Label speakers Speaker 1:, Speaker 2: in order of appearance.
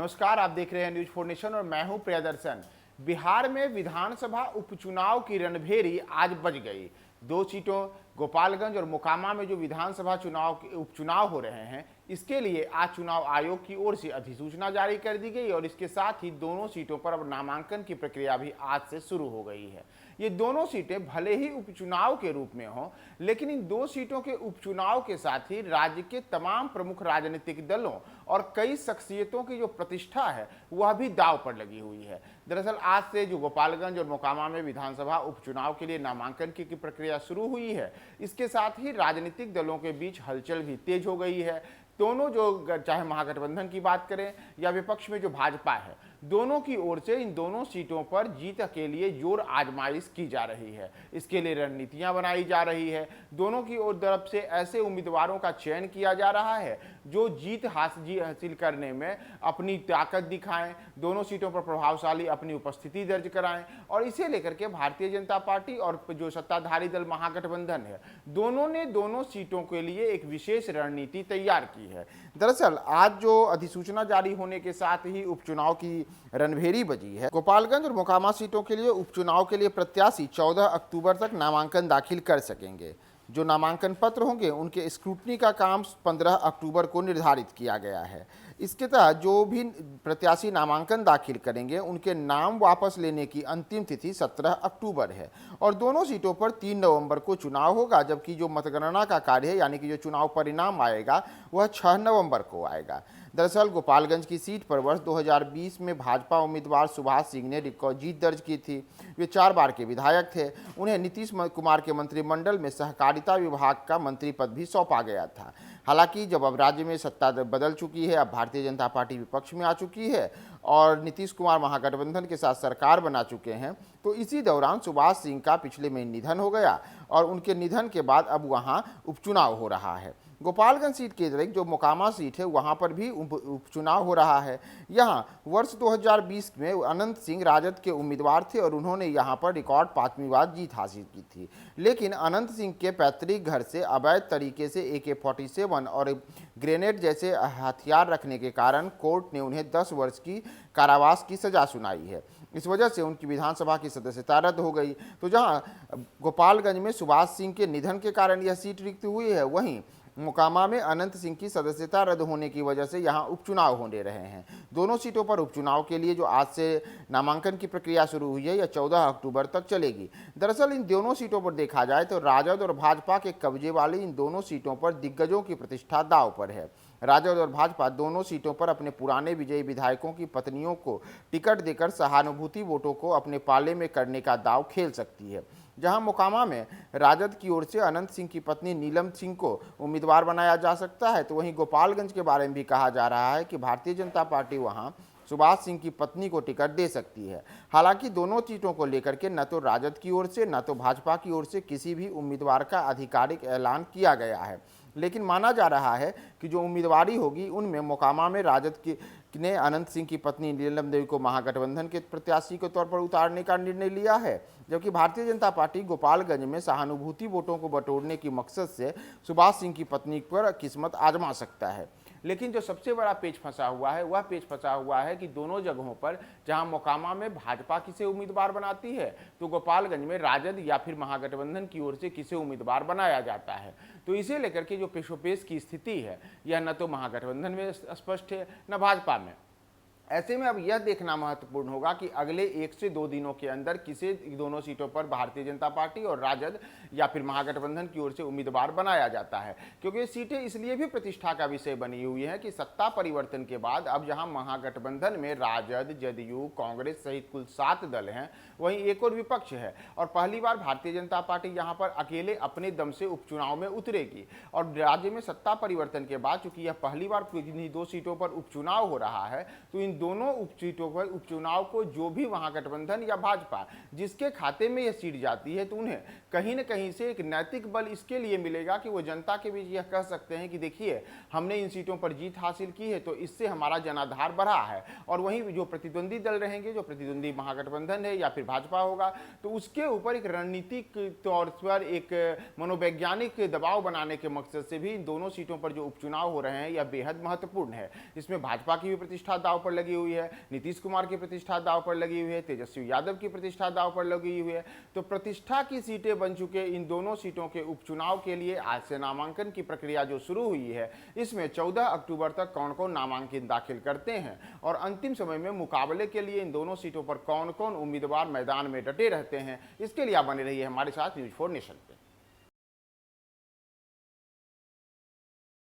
Speaker 1: नमस्कार, आप देख रहे हैं न्यूज 4 नेशन और मैं हूं प्रियदर्शन। बिहार में विधानसभा उपचुनाव की रणभेरी आज बज गई। दो सीटों गोपालगंज और मोकामा में जो विधानसभा उपचुनाव हो रहे हैं, इसके लिए आज चुनाव आयोग की ओर से अधिसूचना जारी कर दी गई और इसके साथ ही दोनों सीटों पर अब नामांकन की प्रक्रिया भी आज से शुरू हो गई है। ये दोनों सीटें भले ही उपचुनाव के रूप में हों, लेकिन इन दो सीटों के उपचुनाव के साथ ही राज्य के तमाम प्रमुख राजनीतिक दलों और कई शख्सियतों की जो प्रतिष्ठा है वह भी दांव पर लगी हुई है। दरअसल आज से जो गोपालगंज और मोकामा में विधानसभा उपचुनाव के लिए नामांकन की प्रक्रिया शुरू हुई है, इसके साथ ही राजनीतिक दलों के बीच हलचल भी तेज हो गई है। दोनों जो चाहे महागठबंधन की बात करें या विपक्ष में जो भाजपा है, दोनों की ओर से इन दोनों सीटों पर जीत के लिए जोर आजमाइश की जा रही है। इसके लिए रणनीतियां बनाई जा रही है। दोनों की ओर तरफ से ऐसे उम्मीदवारों का चयन किया जा रहा है जो जीत हासिल करने में अपनी ताकत दिखाएं, दोनों सीटों पर प्रभावशाली अपनी उपस्थिति दर्ज कराएं और इसे लेकर के भारतीय जनता पार्टी और जो सत्ताधारी दल महागठबंधन है, दोनों ने दोनों सीटों के लिए एक विशेष रणनीति तैयार की है। दरअसल आज जो अधिसूचना जारी होने के साथ ही उपचुनाव की रणभेरी बजी है। गोपालगंज और मोकामा सीटों के लिए उपचुनाव के लिए प्रत्याशी 14 अक्टूबर तक नामांकन दाखिल कर सकेंगे। जो नामांकन पत्र होंगे उनके स्क्रूटनी का काम 15 अक्टूबर को निर्धारित किया गया है। इसके तहत जो भी प्रत्याशी नामांकन दाखिल करेंगे उनके नाम वापस लेने की अंतिम तिथि 17 अक्टूबर है और दोनों सीटों पर 3 नवंबर को चुनाव होगा, जबकि जो मतगणना का कार्य है यानी कि जो चुनाव परिणाम आएगा वह 6 नवंबर को आएगा। दरअसल गोपालगंज की सीट पर वर्ष 2020 में भाजपा उम्मीदवार सुभाष सिंह ने रिकॉर्ड जीत दर्ज की थी। वे 4 बार के विधायक थे। उन्हें नीतीश कुमार के मंत्रिमंडल में सहकारिता विभाग का मंत्री पद भी सौंपा गया था। हालांकि जब अब राज्य में सत्ता बदल चुकी है, अब भारतीय जनता पार्टी विपक्ष में आ चुकी है और नीतीश कुमार महागठबंधन के साथ सरकार बना चुके हैं, तो इसी दौरान सुभाष सिंह का पिछले महीने निधन हो गया और उनके निधन के बाद अब वहां उपचुनाव हो रहा है। गोपालगंज सीट के अतिरिक्त जो मोकामा सीट है वहां पर भी उपचुनाव हो रहा है। यहां वर्ष 2020 में अनंत सिंह राजद के उम्मीदवार थे और उन्होंने यहां पर रिकॉर्ड 5वीं बार जीत हासिल की थी। लेकिन अनंत सिंह के पैतृक घर से अवैध तरीके से AK-47 और ग्रेनेड जैसे हथियार रखने के कारण कोर्ट ने उन्हें 10 वर्ष की कारावास की सजा सुनाई है। इस वजह से उनकी विधानसभा की सदस्यता रद्द हो गई। तो जहां गोपालगंज में सुभाष सिंह के निधन के कारण यह सीट रिक्त हुई है, वहीं मोकामा में अनंत सिंह की सदस्यता रद्द होने की वजह से यहां उपचुनाव होने रहे हैं। दोनों सीटों पर उपचुनाव के लिए जो आज से नामांकन की प्रक्रिया शुरू हुई है, यह 14 अक्टूबर तक चलेगी। दरअसल इन दोनों सीटों पर देखा जाए तो राजद और भाजपा के कब्जे वाली इन दोनों सीटों पर दिग्गजों की प्रतिष्ठा दांव पर है। राजद और भाजपा दोनों सीटों पर अपने पुराने विजयी विधायकों की पत्नियों को टिकट देकर सहानुभूति वोटों को अपने पाले में करने का दांव खेल सकती है। जहां मोकामा में राजद की ओर से अनंत सिंह की पत्नी नीलम सिंह को उम्मीदवार बनाया जा सकता है, तो वहीं गोपालगंज के बारे में भी कहा जा रहा है कि भारतीय जनता पार्टी वहां सुभाष सिंह की पत्नी को टिकट दे सकती है। हालांकि दोनों सीटों को लेकर के न तो राजद की ओर से न तो भाजपा की ओर से किसी भी उम्मीदवार का आधिकारिक ऐलान किया गया है, लेकिन माना जा रहा है कि जो उम्मीदवारी होगी उनमें मोकामा में राजद ने अनंत सिंह की पत्नी नीलम देवी को महागठबंधन के प्रत्याशी के तौर पर उतारने का निर्णय लिया है, जबकि भारतीय जनता पार्टी गोपालगंज में सहानुभूति वोटों को बटोरने की मकसद से सुभाष सिंह की पत्नी पर किस्मत आजमा सकता है। लेकिन जो सबसे बड़ा पेच फंसा हुआ है वह पेच फंसा हुआ है कि दोनों जगहों पर जहां मोकामा में भाजपा किसे उम्मीदवार बनाती है, तो गोपालगंज में राजद या फिर महागठबंधन की ओर से किसे उम्मीदवार बनाया जाता है। तो इसे लेकर के जो पेशोपेश की स्थिति है, यह न तो महागठबंधन में स्पष्ट है न भाजपा में। ऐसे में अब यह देखना महत्वपूर्ण होगा कि अगले 1 से 2 दिनों के अंदर किसे दोनों सीटों पर भारतीय जनता पार्टी और राजद या फिर महागठबंधन की ओर से उम्मीदवार बनाया जाता है, क्योंकि ये सीटें इसलिए भी प्रतिष्ठा का विषय बनी हुई है कि सत्ता परिवर्तन के बाद अब जहां महागठबंधन में राजद, जदयू, कांग्रेस सहित कुल 7 दल हैं, वहीं एक और विपक्ष है और पहली बार भारतीय जनता पार्टी यहाँ पर अकेले अपने दम से उपचुनाव में उतरेगी। और राज्य में सत्ता परिवर्तन के बाद चूंकि यह पहली बार इन्हीं 2 सीटों पर उपचुनाव हो रहा है, तो इन दोनों सीटों पर उपचुनाव को जो भी महागठबंधन या भाजपा जिसके खाते में यह सीट जाती है, तो उन्हें कहीं न कहीं से एक नैतिक बल इसके लिए मिलेगा कि वो जनता के बीच यह कह सकते हैं कि देखिए हमने इन सीटों पर जीत हासिल की है, तो इससे हमारा जनाधार बढ़ा है। और वहीं जो प्रतिद्वंदी दल रहेंगे, जो प्रतिद्वंदी महागठबंधन है या फिर भाजपा होगा, तो उसके ऊपर एक रणनीतिक तौर पर एक मनोवैज्ञानिक दबाव बनाने के मकसद से भी इन दोनों सीटों पर जो उपचुनाव हो रहे हैं यह बेहद महत्वपूर्ण है। इसमें भाजपा की भी प्रतिष्ठा दांव पर लगी लगी हुई है, नीतीश कुमार की प्रतिष्ठा दांव पर लगी हुई है, तेजस्वी यादव की प्रतिष्ठा दांव पर लगी हुई है। तो प्रतिष्ठा की सीटें बन चुके इन दोनों सीटों के उपचुनाव के लिए आज से नामांकन की प्रक्रिया जो शुरू हुई है, इसमें 14 अक्टूबर तक कौन कौन नामांकन दाखिल करते हैं और अंतिम समय में मुकाबले के लिए इन दोनों सीटों पर कौन कौन उम्मीदवार मैदान में डटे रहते हैं, इसके लिए आप बने रहिए हमारे साथ न्यूज़ 4 नेशन पे।